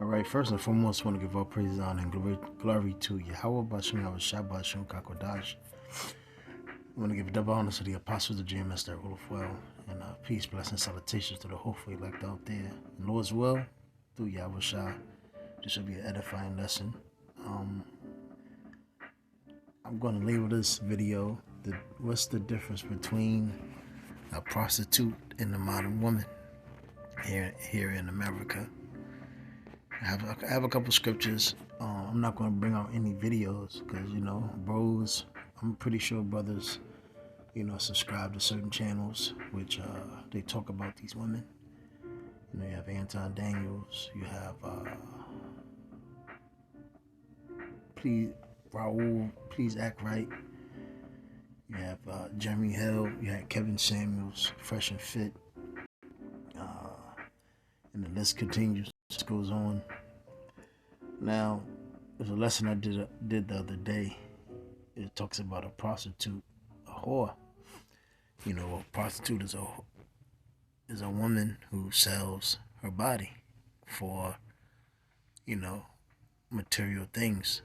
All right, first and foremost, I want to give all praise, honor, and glory to Yahweh Bashim Yahweh Shabbat Shem Kakodash. I want to give double honor to the apostles of GMS that rule well, and peace, blessings, salutations to the hopefully elect out there. And Lord's will, through Yahweh Shah, this should be an edifying lesson. I'm going to label this video, what's the difference between a prostitute and a modern woman here in America. I have a couple scriptures. I'm not going to bring out any videos because, bros, I'm pretty sure brothers, subscribe to certain channels which they talk about these women. You have Anton Daniels, you have Raul, Please Act Right. You have Jeremy Hill, you have Kevin Samuels, Fresh and Fit, and the list continues, just goes on. Now, there's a lesson I did the other day. It talks about a prostitute, a whore. A prostitute is a woman who sells her body for, material things.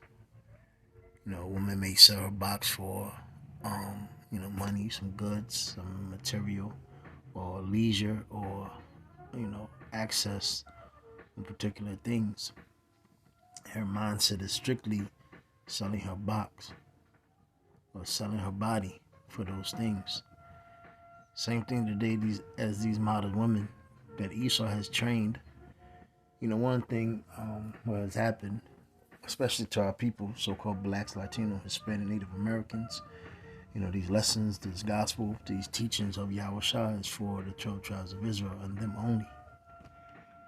A woman may sell her box for, money, some goods, some material, or leisure, or, access to particular things. Her mindset is strictly selling her box or selling her body for those things. Same thing today as these modern women that Esau has trained. One thing what has happened, especially to our people, so-called blacks, Latino, Hispanic, Native Americans, these lessons, this gospel, these teachings of Yahweh Shah is for the 12 tribes of Israel and them only.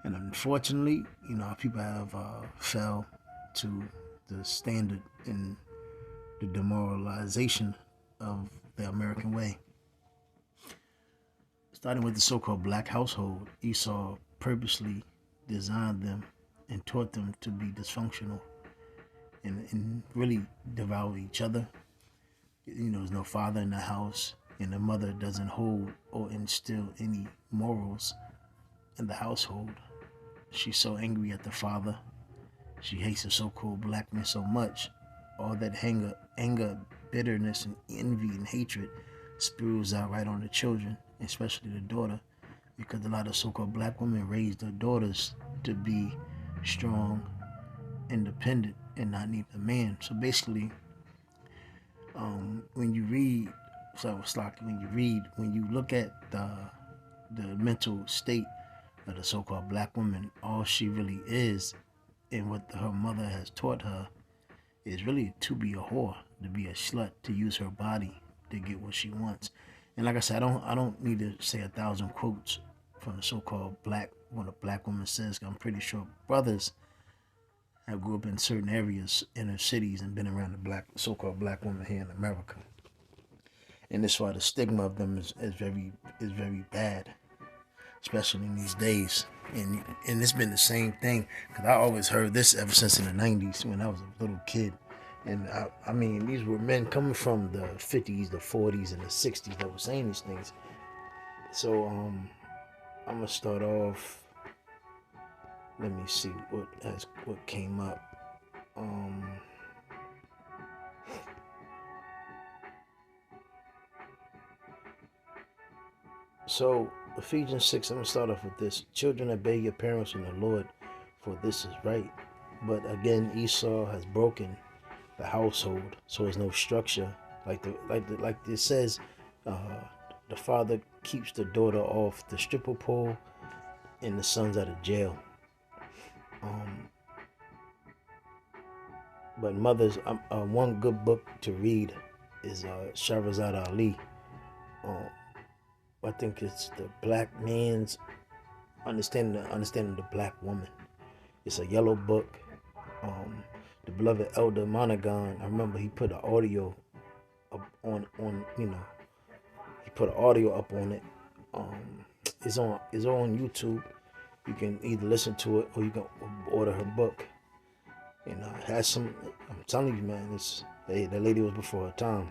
And unfortunately, our people have fell to the standard in the demoralization of the American way. Starting with the so-called black household, Esau purposely designed them and taught them to be dysfunctional and really devour each other. There's no father in the house, and the mother doesn't hold or instill any morals in the household. She's so angry at the father. She hates the so-called black man so much. All that anger, bitterness, and envy and hatred spews out right on the children, especially the daughter, because a lot of so-called black women raise their daughters to be strong, independent, and not need a man. So basically, when you look at the mental state of the so-called black woman, all she really is, and what her mother has taught her, is really to be a whore, to be a slut, to use her body to get what she wants. And like I said, I don't need to say 1,000 quotes from the so-called what a black woman says. I'm pretty sure brothers have grew up in certain areas, inner cities, and been around the so-called black woman here in America. And that's why the stigma of them is very bad, especially in these days. And it's been the same thing, because I always heard this ever since in the 90s when I was a little kid. And I mean, these were men coming from the 50s, the 40s, and the 60s that were saying these things. So I'm gonna start off. Let me see what came up. So Ephesians 6, I'm going to start off with this. Children, obey your parents in the Lord, for this is right. But again, Esau has broken the household, so there's no structure. Like it says, the father keeps the daughter off the stripper pole and the son's out of jail. But mothers, one good book to read is Shahrazad Ali. I think it's the Black Man's Understanding the Black Woman. It's a yellow book. The beloved Elder Monaghan, I remember he put an audio up on he put an audio up on it. It's on YouTube. You can either listen to it or you can order her book. And it has some. I'm telling you, man, that lady was before her time,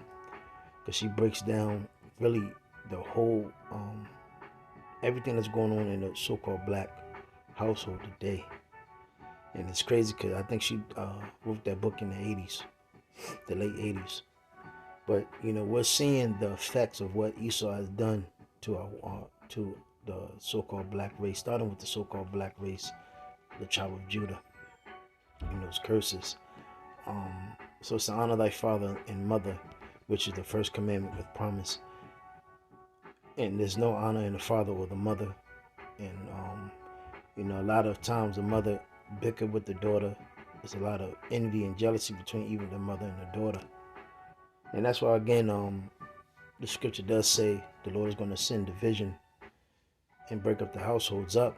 because she breaks down really the whole everything that's going on in the so-called black household today. And it's crazy because I think she wrote that book in the 80s, the late 80s. But we're seeing the effects of what Esau has done to to the so-called black race, starting with the so-called black race, the tribe of Judah. Those curses. So it's to honor thy father and mother, which is the first commandment with promise. And there's no honor in the father or the mother. And a lot of times the mother bicker with the daughter. There's a lot of envy and jealousy between even the mother and the daughter. And that's why, again, the scripture does say the Lord is going to send division and break up the households up,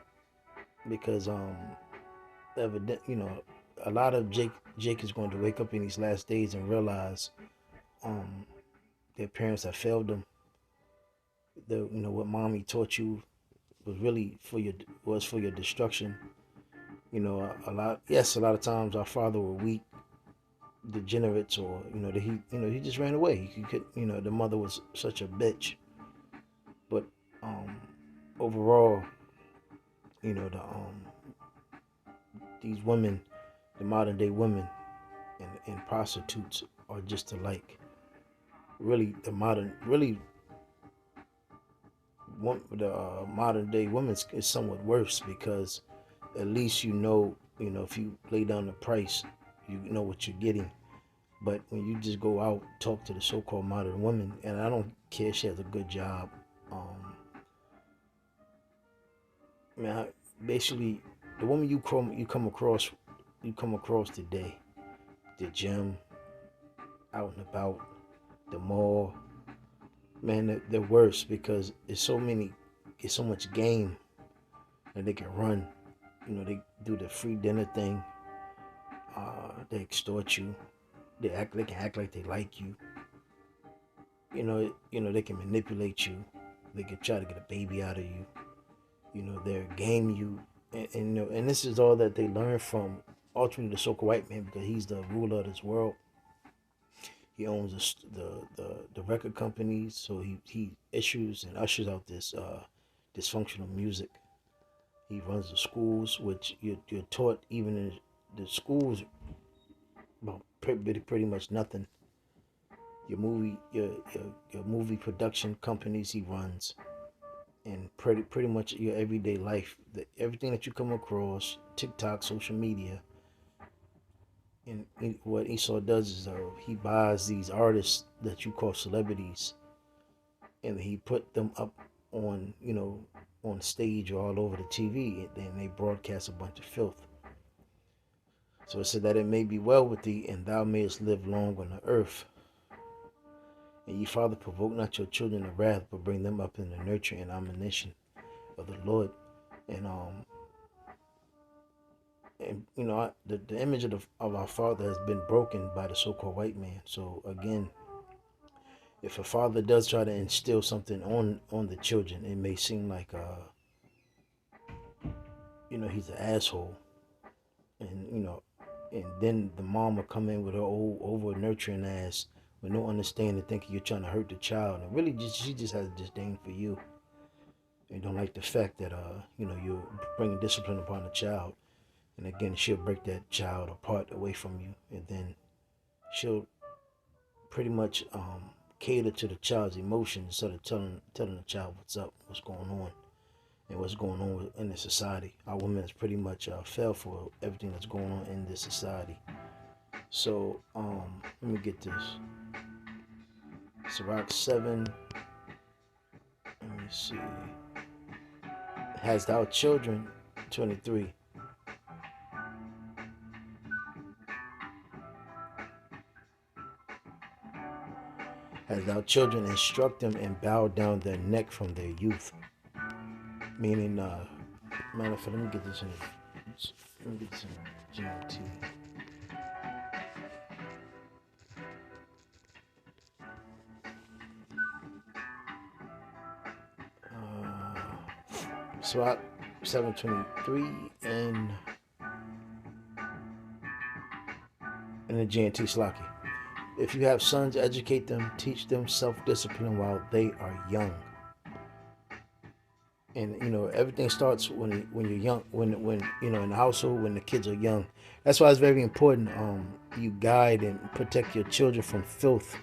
because evident, a lot of Jake is going to wake up in these last days and realize their parents have failed them. What mommy taught you was really for your destruction. A lot of times our father were weak, degenerates, or he just ran away. He could, the mother was such a bitch. But overall, these women, the modern day women and prostitutes are just alike. Really, the modern day women is somewhat worse, because at least if you lay down the price, you know what you're getting. But when you just go out, talk to the so-called modern woman, and I don't care if she has a good job, basically the woman you come across today, the gym, out and about, the mall, man, they're worse, because it's so much game that they can run. They do the free dinner thing. They extort you. They can act like they like you. They can manipulate you. They can try to get a baby out of you. They'll game you, and this is all that they learn from ultimately the so-called white man, because he's the ruler of this world. He owns the record companies, so he issues and ushers out this dysfunctional music. He runs the schools, which you're taught even in the schools about pretty much nothing. Your movie production companies he runs, and pretty much your everyday life, everything that you come across, TikTok, social media. And what Esau does is he buys these artists that you call celebrities, and he put them up on on stage or all over the TV, and then they broadcast a bunch of filth. So it said that it may be well with thee, and thou mayest live long on the earth. And ye, Father, provoke not your children to wrath, but bring them up in the nurture and admonition of the Lord. And the image of our father has been broken by the so-called white man. So again, if a father does try to instill something on the children, it may seem like he's an asshole, and then the mom will come in with her old over nurturing ass with no understanding, thinking you're trying to hurt the child, and really she just has a disdain for you, and don't like the fact that you're bringing discipline upon the child. And again, she'll break that child apart away from you, and then she'll pretty much cater to the child's emotions instead of telling the child what's up, what's going on, and what's going on in the society. Our women has pretty much fell for everything that's going on in this society. So let me get this. Sirach 7. Let me see. Has thou children? 23. As thou children, instruct them and bow down their neck from their youth. Meaning, matter of fact, let me get this in GMT. Sirach 7:23 and in the GNT Slaki. If you have sons, educate them, teach them self-discipline while they are young. And everything starts when you're young, when in the household when the kids are young. That's why it's very important. You guide and protect your children from filth.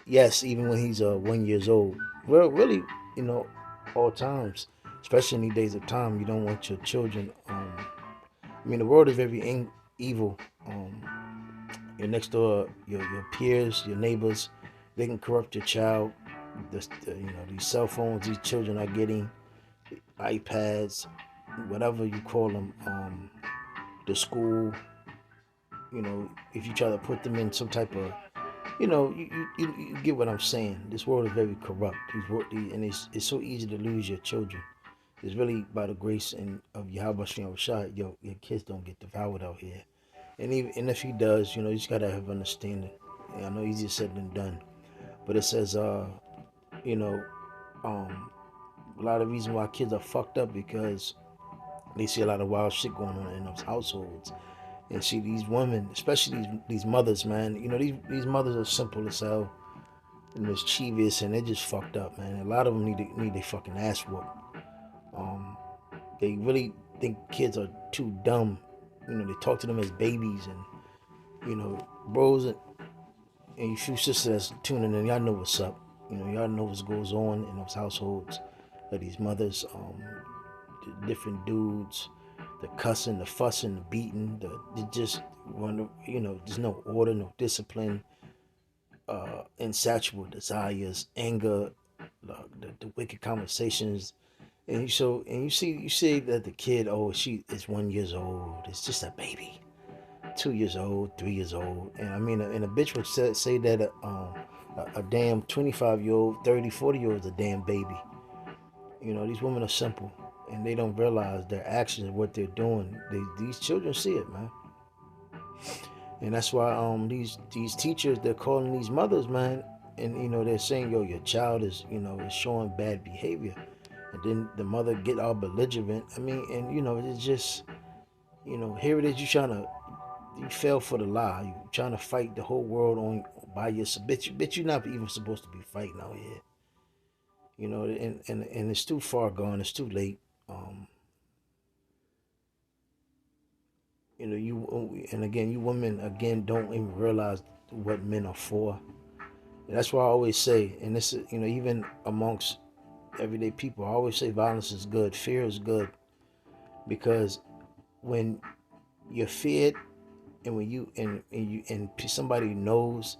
Yes, even when he's 1 years old. Well, really, you know, all times, especially in these days of time, you don't want your children. I mean, the world is very evil. Your next door, your peers, your neighbors, they can corrupt your child. These cell phones these children are getting, iPads, whatever you call them, the school. If you try to put them in some type of, you get what I'm saying. This world is very corrupt. And it's so easy to lose your children. It's really by the grace of Yahweh Shem Shai, your kids don't get devoured out here. And if he does, you just gotta have understanding. I know easier said than done. But it says, you know, um, a lot of reason why kids are fucked up because they see a lot of wild shit going on in those households. And see these women, especially these mothers, man. These mothers are simple as hell and mischievous, and they're just fucked up, man. A lot of them need their fucking ass whooped. Um, they really think kids are too dumb. They talk to them as babies, and bros and you few sisters that's tuning in, y'all know what's up. Y'all know what goes on in those households of these mothers. The different dudes, the cussing, the fussing, the beating, the just there's no order, no discipline, insatiable desires, anger, the wicked conversations. And you see that the kid, oh, she is 1 year old. It's just a baby. 2 years old, 3 years old, and I mean, and a bitch would say that a damn 25-year-old, 30, 40-year-old is a damn baby. These women are simple, and they don't realize their actions and what they're doing. These children see it, man, and that's why these teachers, they're calling these mothers, man, and they're saying, yo, your child is showing bad behavior, and then the mother get all belligerent. I mean, and it's just here it is, you fell for the lie. You trying to fight the whole world on by yourself. Bitch, you're not even supposed to be fighting out here. And it's too far gone. It's too late. Um, and again, you women again don't even realize what men are for. And that's why I always say, and this is even amongst everyday people, I always say violence is good, fear is good, because when you're feared, and when you and somebody knows,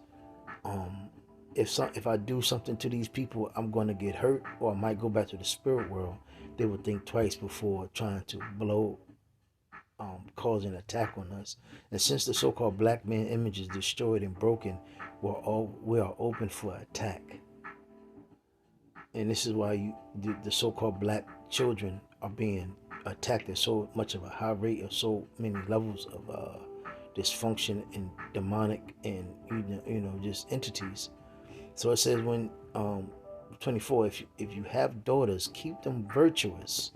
um, if I do something to these people, I'm going to get hurt, or I might go back to the spirit world. They would think twice before trying to cause an attack on us. And since the so-called black man image is destroyed and broken, we are open for attack. And this is why the so-called black children are being attacked at so much of a high rate, of so many levels of dysfunction and demonic and just entities. So it says when 24, if you have daughters, keep them virtuous.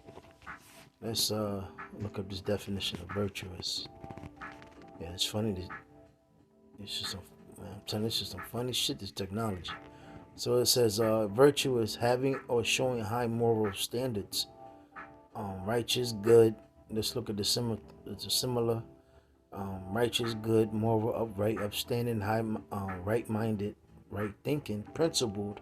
Let's look up this definition of virtuous. Yeah, it's funny that it's just some, I'm telling you, it's just some funny shit. This technology. So it says virtuous, having or showing high moral standards, righteous, good. Let's look at the similar. It's a similar. Righteous, good, moral, upright, upstanding, high, right-minded, right thinking, principled,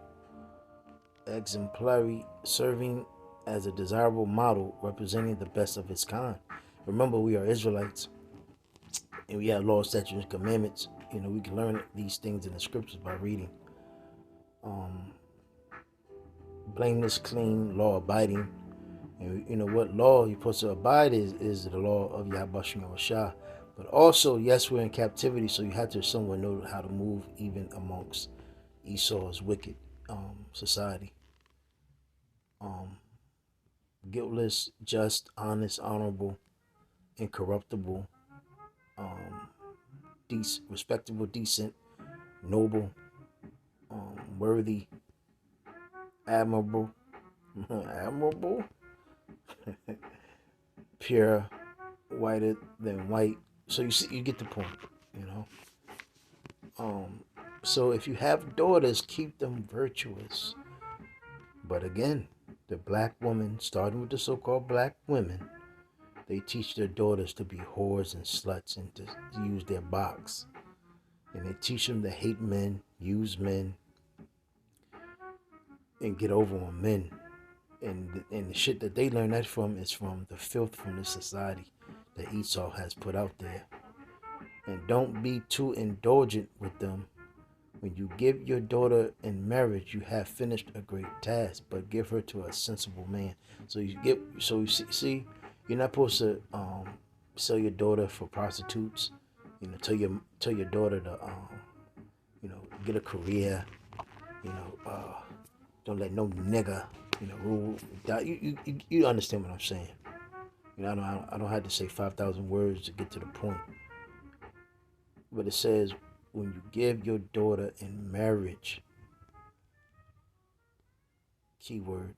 exemplary, serving as a desirable model, representing the best of its kind. Remember, we are Israelites, and we have laws, statutes, and commandments. We can learn these things in the scriptures by reading. Um, Blameless, clean, law-abiding. And what law you're supposed to abide is the law of Yahweh Shem Shah. But also, yes, we're in captivity, so you have to somewhat know how to move even amongst Esau's wicked society. Guiltless, just, honest, honorable, incorruptible, respectable, decent, noble, worthy, admirable, admirable, pure, whiter than white. So you get the point, you know. So if you have daughters, keep them virtuous. But again, The black woman, starting with the so-called black women, they teach their daughters to be whores and sluts and to use their box. And they teach them to hate men, use men, and get over on men. And the shit that they learn that from is from the filth from the society that Esau has put out there. And don't be too indulgent with them. When you give your daughter in marriage, you have finished a great task, but give her to a sensible man. So you see, you're not supposed to sell your daughter for prostitutes. Tell your daughter to get a career. Don't let no nigga rule. You understand what I'm saying? I don't have to say 5,000 words to get to the point. But it says when you give your daughter in marriage, keyword,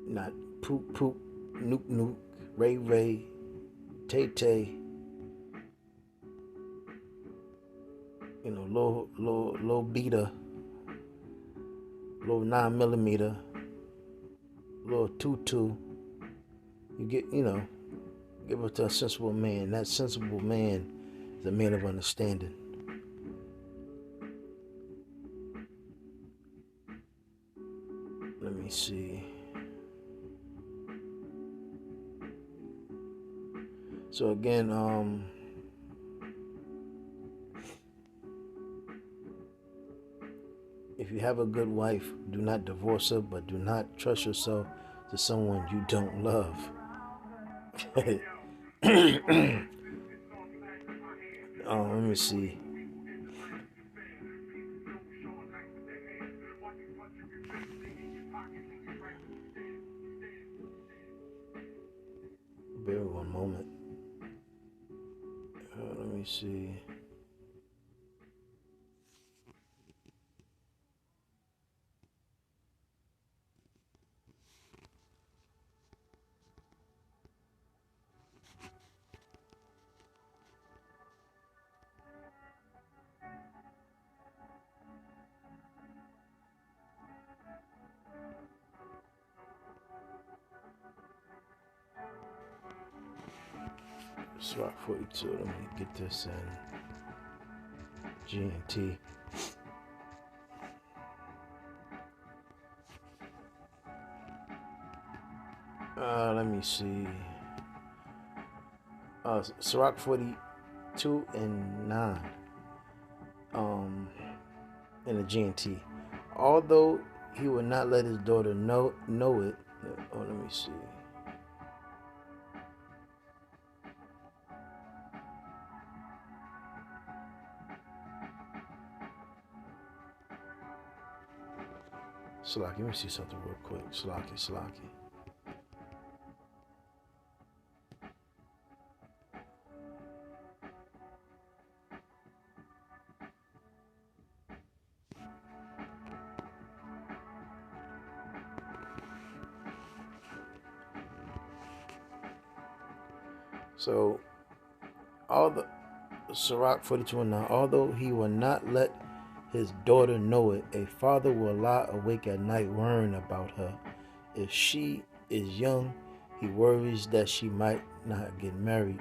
not poop poop, nuke nuke, ray ray, tay tay, low beta, low 9mm, little tutu. You give it to a sensible man. That sensible man is a man of understanding. Let me see. So again, if you have a good wife, do not divorce her, but do not trust yourself to someone you don't love. Let me see. Bear with one moment. Let me see. Sirach 42. Let me get this in GNT. Let me see. Sirach 42 and 9. In the GNT. Although he would not let his daughter know it. Let me see. Salaki, let me see something real quick. Salaki. So, all the Sirach 42 and 9, although he will not let his daughter know it, a father will lie awake at night worrying about her. If she is young, he worries that she might not get married.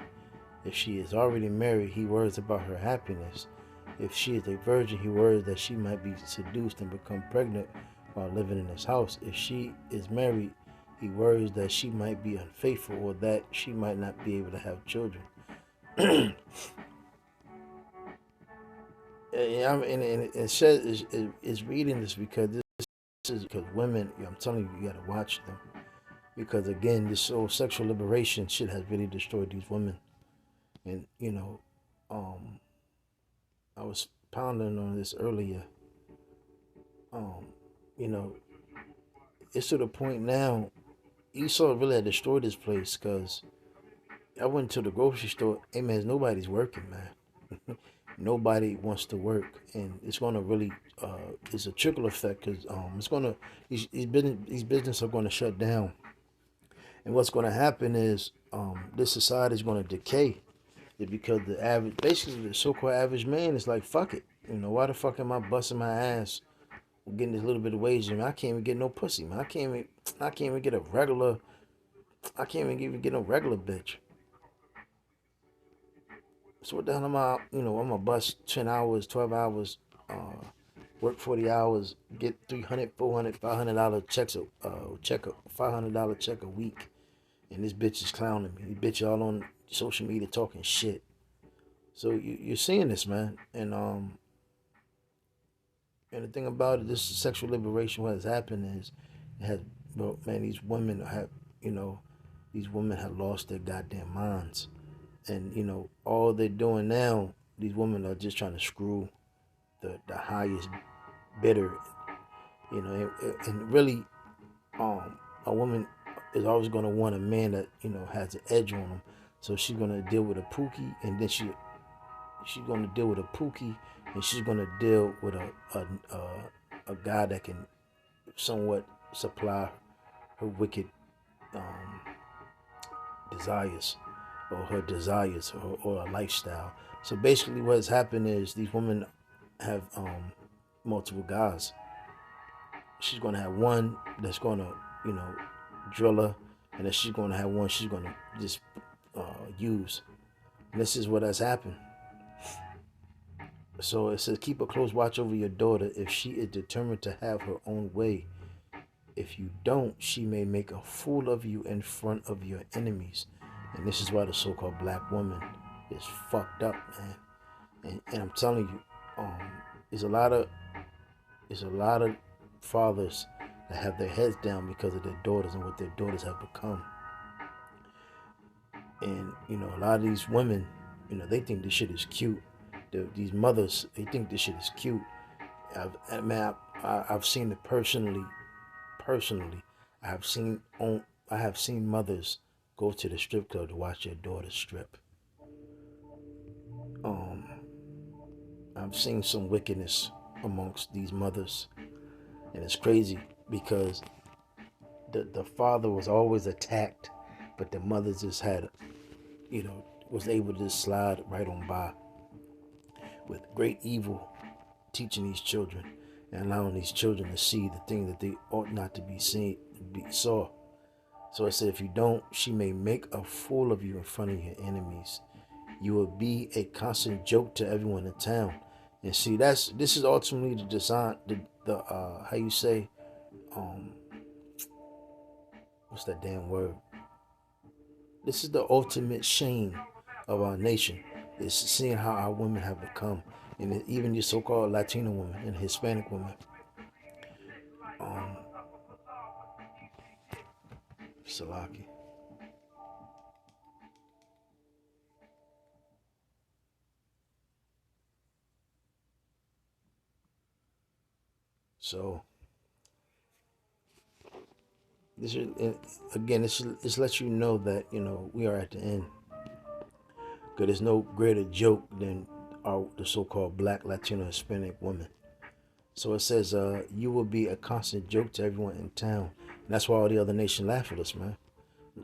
If she is already married, he worries about her happiness. If she is a virgin, he worries that she might be seduced and become pregnant while living in his house. If she is married, he worries that she might be unfaithful or that she might not be able to have children. And it says is reading this because this is because women. I'm telling you, you got to watch them because again, this whole sexual liberation shit has really destroyed these women. And I was pounding on this earlier. It's to the point now. Esau really had destroyed this place because I went to the grocery store. Hey man, nobody's working, man. Nobody wants to work, and it's gonna really it's a trickle effect because it's gonna these businesses are gonna shut down, and what's gonna happen is this society is gonna decay, because basically the so-called average man is like fuck it, why the fuck am I busting my ass getting this little bit of wage, man. I can't even get no pussy, man. I can't even get a regular. I can't even get no regular bitch. So what the hell am I? I'm a bust 10 hours, 12 hours, work 40 hours, get 300, 400, $500 checks check a $500 check a week, and this bitch is clowning me. This bitch all on social media talking shit. So you're seeing this, man, and the thing about it, this sexual liberation. What has happened is, it has, bro, man. You know, these women have lost their goddamn minds, and all they're doing now. These women are just trying to screw the highest bidder. And really, a woman is always going to want a man that has an edge on them. So she's going to deal with a pookie, and then she's going to deal with a pookie, and she's going to deal with a guy that can somewhat supply her wicked um, desires, or her desires, or a lifestyle. So basically, what has happened is these women have multiple guys. She's going to have one that's going to, drill her, and then she's going to have one she's going to just use. And this is what has happened. So it says, keep a close watch over your daughter if she is determined to have her own way. If you don't, she may make a fool of you in front of your enemies. And this is why the so-called black woman is fucked up, man. And I'm telling you, there's a lot of fathers that have their heads down because of their daughters and what their daughters have become. And a lot of these women, they think this shit is cute. These mothers, they think this shit is cute. I've seen it personally. I have seen mothers go to the strip club to watch their daughters strip. I've seen some wickedness amongst these mothers, and it's crazy because the father was always attacked, but the mother just had, was able to just slide right on by with great evil, teaching these children and allowing these children to see the thing that they ought not to be seen, saw. So I said, if you don't, she may make a fool of you in front of your enemies. You will be a constant joke to everyone in town. And see, this is ultimately the design, the how you say, what's that damn word? This is the ultimate shame of our nation, is seeing how our women have become, and even the so-called Latino women and Hispanic women. Salaki. So this is, again, this lets you know that we are at the end. Because there's no greater joke than the so-called black, Latino, Hispanic woman. So it says, you will be a constant joke to everyone in town. And that's why all the other nations laugh at us, man.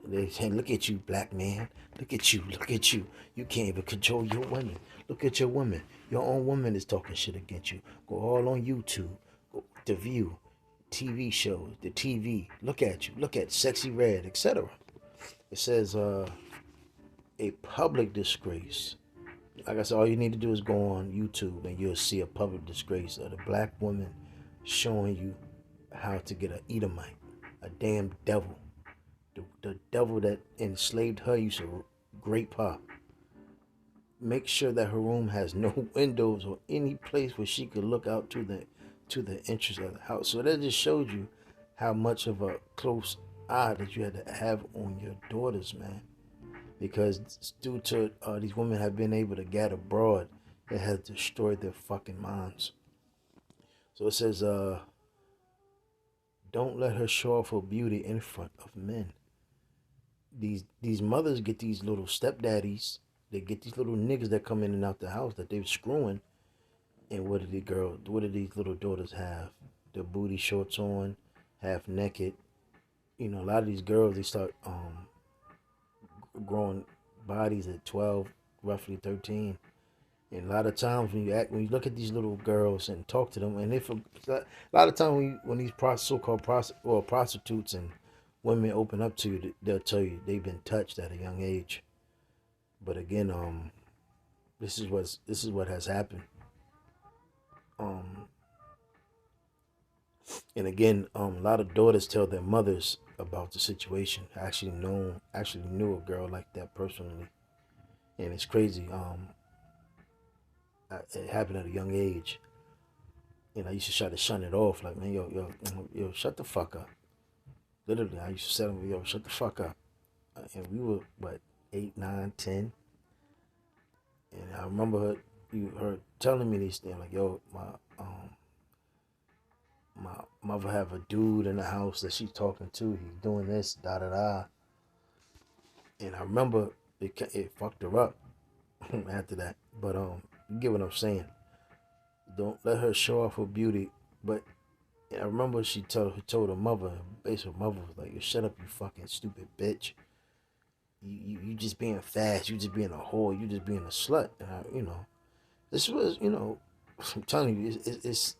They say, look at you, black man. Look at you. You can't even control your women. Look at your woman. Your own woman is talking shit against you. Go all on YouTube. Go The View. TV shows. The TV. Look at you. Look at Sexy Red, etc. It says, a public disgrace. Like I said, all you need to do is go on YouTube and you'll see a public disgrace of the black woman showing you how to get an Edomite, a damn devil. The devil that enslaved her used to grape her. Make sure that her room has no windows or any place where she could look out to the entrance of the house. So that just showed you how much of a close eye that you had to have on your daughters, man. Because due to these women have been able to get abroad, it has destroyed their fucking minds. So it says, don't let her show off her beauty in front of men. These mothers get these little stepdaddies. They get these little niggas that come in and out the house that they're screwing. And what do these little daughters have? Their booty shorts on, half naked. A lot of these girls, they start growing bodies at 12, roughly 13. And a lot of times when you look at these little girls and talk to them, and if a lot of times when these so-called prostitutes and women open up to you, they'll tell you they've been touched at a young age. But again, this is what has happened. Um, and again, a lot of daughters tell their mothers about the situation. I actually knew a girl like that personally, and it's crazy. It happened at a young age, and I used to try to shun it off, like, man, yo, shut the fuck up. Literally, I used to say to them, yo, shut the fuck up. And we were what, 8, 9, 10, and I remember her telling me these things, like, yo, my mother have a dude in the house that she's talking to. He's doing this, da da da. And I remember it fucked her up after that. But you get what I'm saying. Don't let her show off her beauty. But I remember she told her mother, basically her mother was like, "You shut up, you fucking stupid bitch. You just being fast. You just being a whore. You just being a slut." And this was, I'm telling you, it's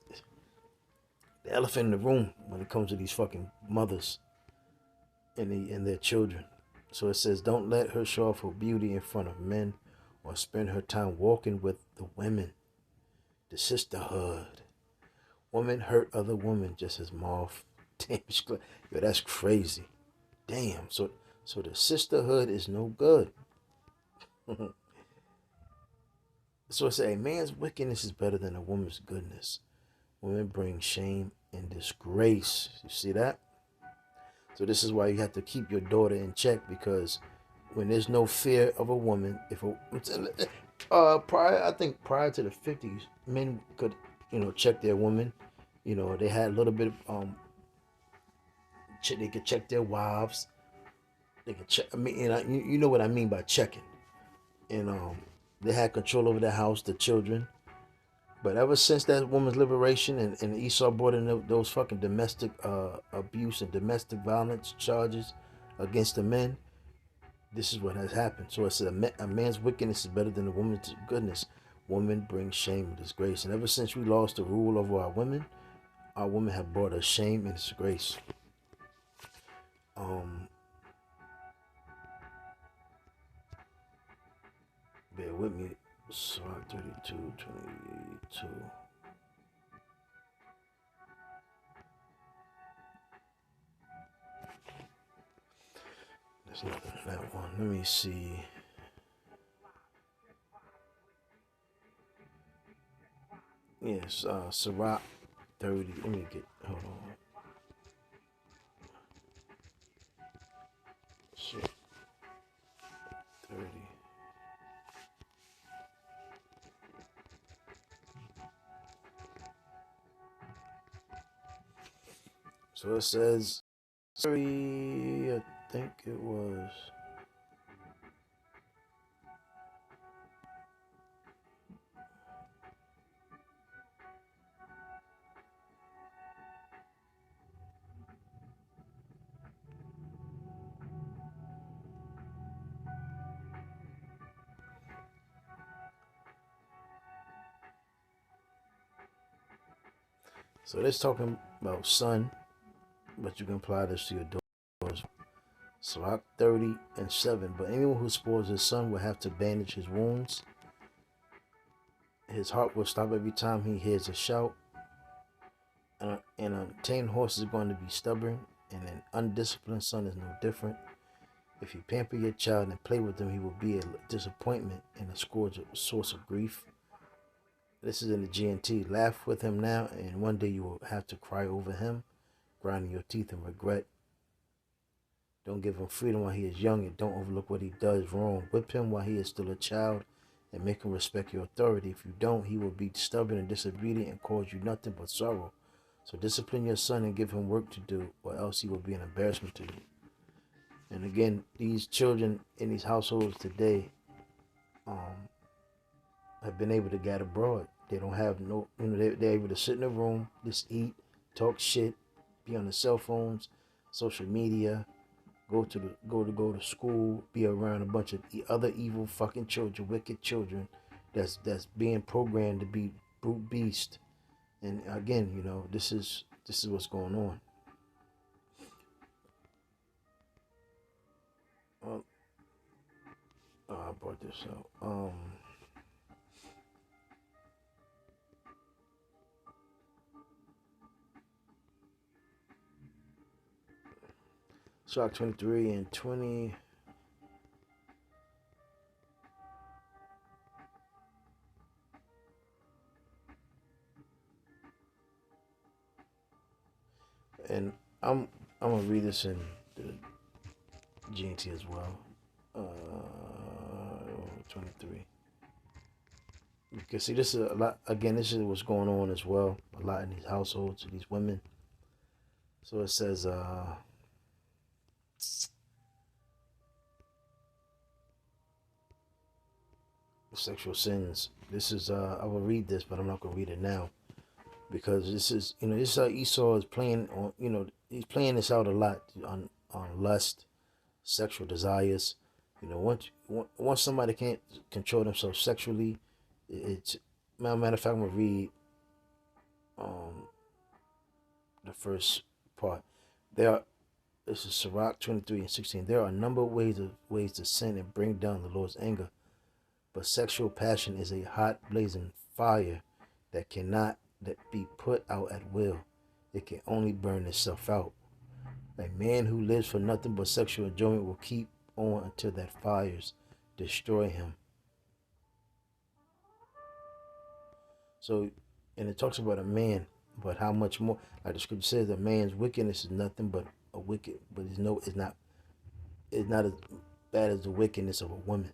the elephant in the room when it comes to these fucking mothers and their children. So it says, don't let her show off her beauty in front of men or spend her time walking with the women. The sisterhood. Women hurt other women just as moth. Damn, yo, that's crazy. Damn. So the sisterhood is no good. So it says, a man's wickedness is better than a woman's goodness. Women bring shame and disgrace. You see that? So this is why you have to keep your daughter in check, because when there's no fear of a woman, I think prior to the 50s, men could, check their women. They had a little bit of they could check their wives. They could check. I mean, you know what I mean by checking. And they had control over the house, the children. But ever since that woman's liberation and Esau brought in those fucking domestic abuse and domestic violence charges against the men, this is what has happened. So it says a man's wickedness is better than a woman's goodness. Women bring shame and disgrace. And ever since we lost the rule over our women have brought us shame and disgrace. Bear with me. Sirach 32:22. There's nothing in that one. Let me see. Yes, Sirach 30. Let me get. Hold on. Shit. 30. So it says 30, I think it was. So it's talking about son, but you can apply this to your daughters. Sirach 30:7. But anyone who spoils his son will have to bandage his wounds. His heart will stop every time he hears a shout. An untamed horse is going to be stubborn, and an undisciplined son is no different. If you pamper your child and play with him, he will be a disappointment and a source of grief. This is in the GNT. Laugh with him now, and one day you will have to cry over him, grinding your teeth in regret. Don't give him freedom while he is young, and don't overlook what he does wrong. Whip him while he is still a child, and make him respect your authority. If you don't, he will be stubborn and disobedient and cause you nothing but sorrow. So discipline your son and give him work to do, or else he will be an embarrassment to you. And again, these children in these households today have been able to get abroad. They don't have no, they're able to sit in a room, just eat, talk shit, be on the cell phones, social media, go to school, be around a bunch of other evil fucking children, wicked children, that's being programmed to be brute beast. And again, this is what's going on. Well, I brought this up. Shock 23 and 20. And I'm gonna read this in the GNT as well. 23. Because see, this is a lot. Again, this is what's going on as well. A lot in these households, these women. So it says, sexual sins. This is I will read this, but I'm not gonna read it now because this is this is how Esau is playing on. He's playing this out a lot on lust, sexual desires. Once somebody can't control themselves sexually, it's matter of fact, I'm gonna read the first part. This is Sirach 23 and 16. There are a number of ways to sin and bring down the Lord's anger, but sexual passion is a hot blazing fire that cannot be put out at will. It can only burn itself out. A man who lives for nothing but sexual enjoyment will keep on until that fires destroy him. So, and it talks about a man, but how much more? Like the scripture says, a man's wickedness is nothing but a wicked, but it's not as bad as the wickedness of a woman.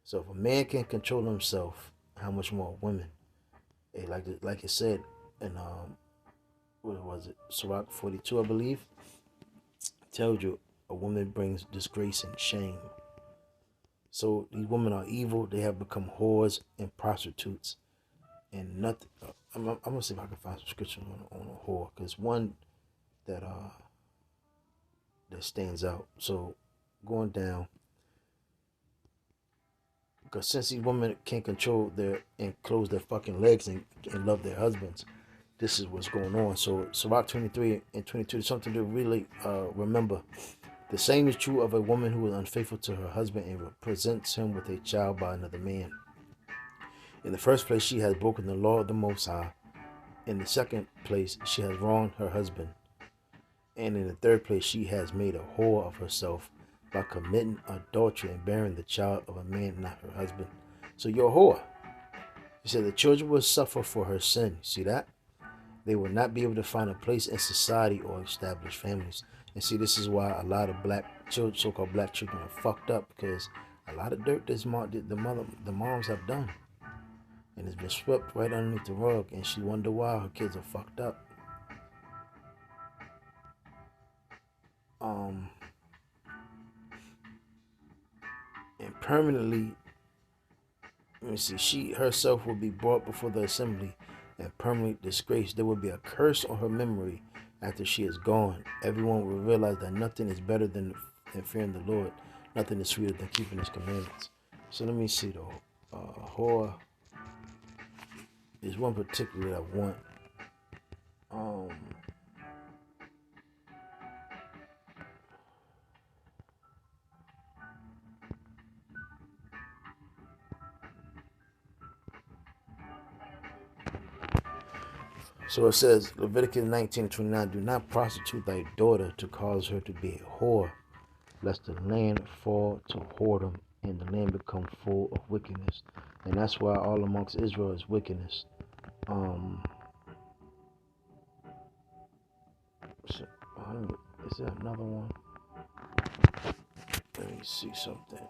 So if a man can control himself, how much more a woman? Hey, like it said in what was it? Sirach 42, I believe. Tells you a woman brings disgrace and shame. So these women are evil. They have become whores and prostitutes, and nothing. I'm gonna see if I can find some scripture on a whore, because one that stands out. So going down, because since these women can't control and close their fucking legs and love their husbands, this is what's going on. So Sirach 23 and 22 is something to really remember. The same is true of a woman who is unfaithful to her husband and presents him with a child by another man. In the first place, she has broken the law of the Most High. In the second place, she has wronged her husband. And in the third place, she has made a whore of herself by committing adultery and bearing the child of a man not her husband. So you're a whore. She said the children will suffer for her sin. See that? They will not be able to find a place in society or establish families. And see, this is why a lot of black children, so-called black children, are fucked up, because a lot of dirt the moms have done, and it's been swept right underneath the rug, and she wonder why her kids are fucked up. And permanently, let me see, she herself will be brought before the assembly and permanently disgraced. There will be a curse on her memory after she is gone. Everyone will realize that nothing is better than fearing the Lord. Nothing is sweeter than keeping his commandments. So let me see though. Whore is one particular that I want. So it says, Leviticus 19:29, do not prostitute thy daughter to cause her to be a whore, lest the land fall to whoredom and the land become full of wickedness. And that's why all amongst Israel is wickedness. So, is there another one? Let me see something.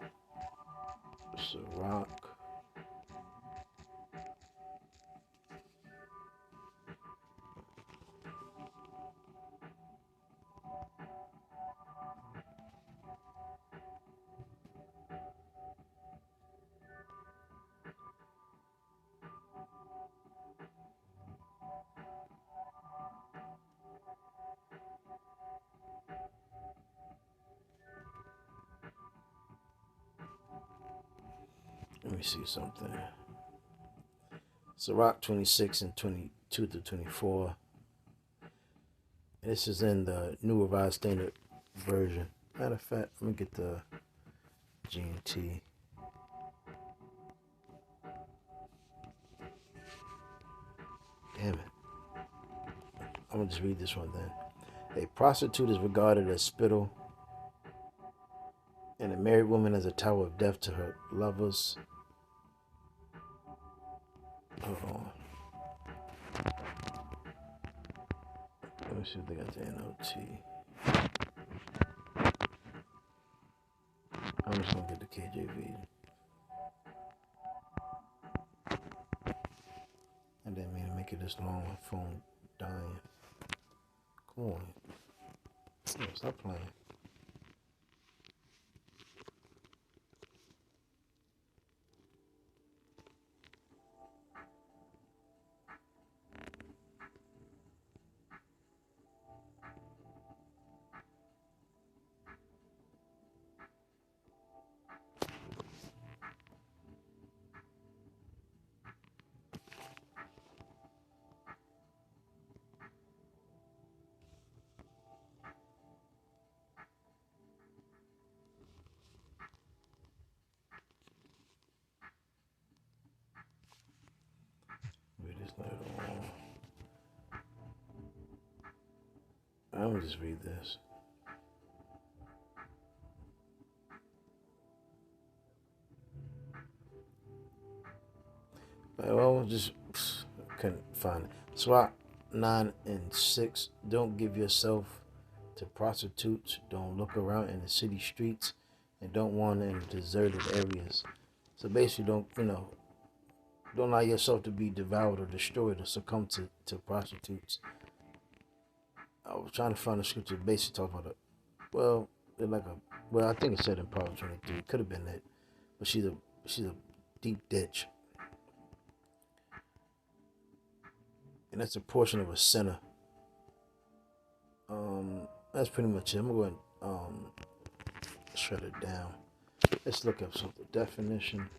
Sirach. Let me see something. Sirach 26 and 22 to 24. And this is in the New Revised Standard Version. Matter of fact, let me get the GNT. Damn it. I'm going to just read this one then. A prostitute is regarded as spittle, and a married woman as a tower of death to her lovers. Hold on. Let me see if they got the NOT. I'm just going to get the KJV. I didn't mean to make it this long. My phone dying. Come on. Stop playing. I'm gonna just read this. Well, just couldn't find it. Sirach 9 and 6. Don't give yourself to prostitutes. Don't look around in the city streets, and don't wander in deserted areas. So basically, don't allow yourself to be devoured or destroyed or succumb to prostitutes. I was trying to find a scripture basically talking about it. Well, they're like I think it said in Proverbs 23. Could have been it, but she's a deep ditch, and that's a portion of a sinner. That's pretty much it. I'm going to shut it down. Let's look up something. Definition.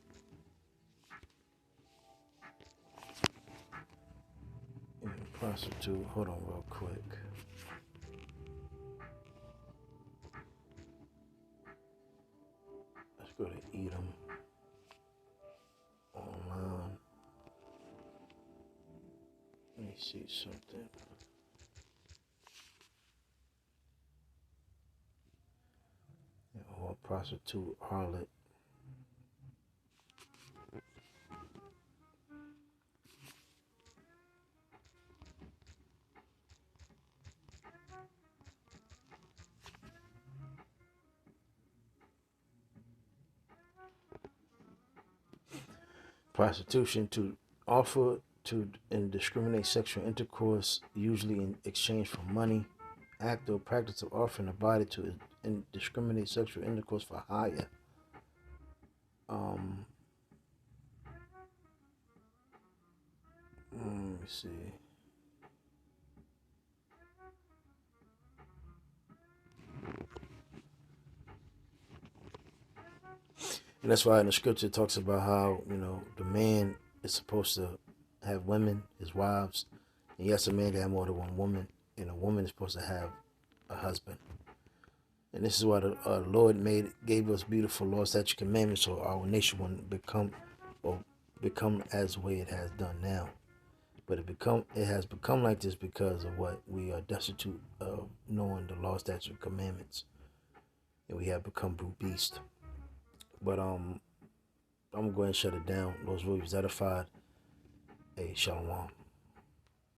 Prostitute. Hold on real quick. Let's go to Edom online. Let me see something. Or prostitute, harlot. Prostitution, to offer to indiscriminate sexual intercourse, usually in exchange for money. Act or practice of offering a body to indiscriminate sexual intercourse for hire. Let me see. And that's why in the scripture it talks about how, the man is supposed to have women, his wives. And yes, a man can have more than one woman. And a woman is supposed to have a husband. And this is why the Lord gave us beautiful laws, statutes, commandments, so our nation wouldn't become as the way it has done now. But it has become like this because of what we are destitute of knowing the law, statutes, and commandments. And we have become brute beast. But I'm going to go ahead and shut it down. Those rules edified. Hey, shalom.